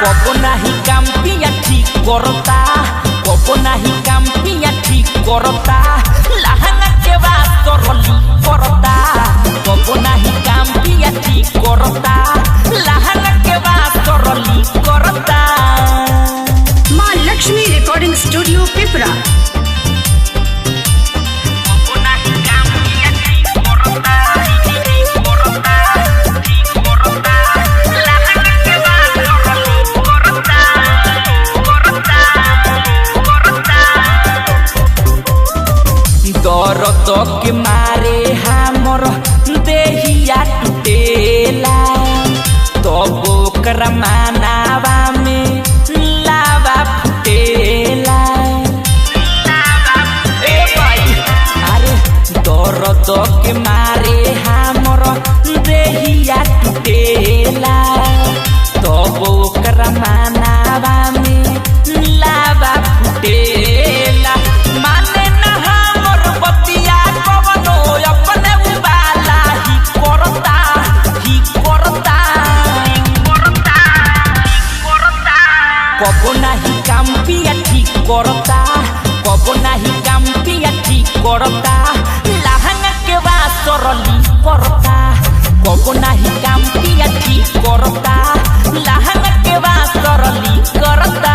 कबो नाही काम पिया ठीक करता, कबो नाही काम पिया ठीक करता, लहंगा के बाद करली करता, कबो नाही काम पिया ठीक करता, लहंगा के बाद करली करता। माँ लक्ष्मी रिकॉर्डिंग स्टूडियो पिपरा। दर्द के मारे हमर देहिया टूटेला, तब ओकरा मानावा में लावा फुटेला। ए भाई अरे दर्द के मारे हमर देहिया टूटेला, तब ओकरा मानावा में लावा फुटेला। माने कबो नाही काम पिया ठीक करता, कबो नाही काम पिया ठीक करता, लहंगा के बाद सरली करता, कबो नाही काम पिया ठीक करता, लहंगा के बाद सरली करता।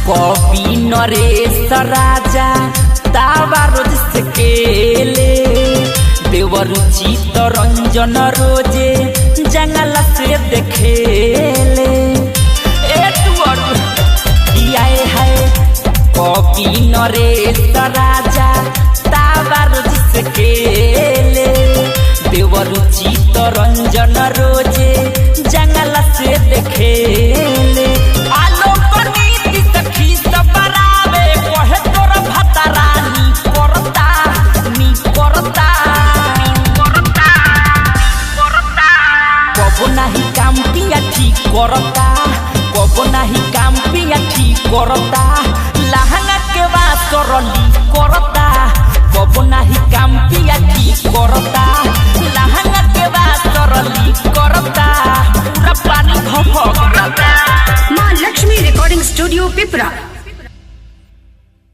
कॉपी नरेश राजा तावा रोज से केले, देवर चित्तरंजन रोजे जंगल से देखेले। है कॉपी नरेश राजा तावा रोज से केले, देवर चित्तरंजन रोजे जंगल से देखेले। कबो नाही काम पिया ठीक करता, कबो नाही काम पिया ठीक करता, लहंगा के बाद सरली करता, कबो नाही काम पिया ठीक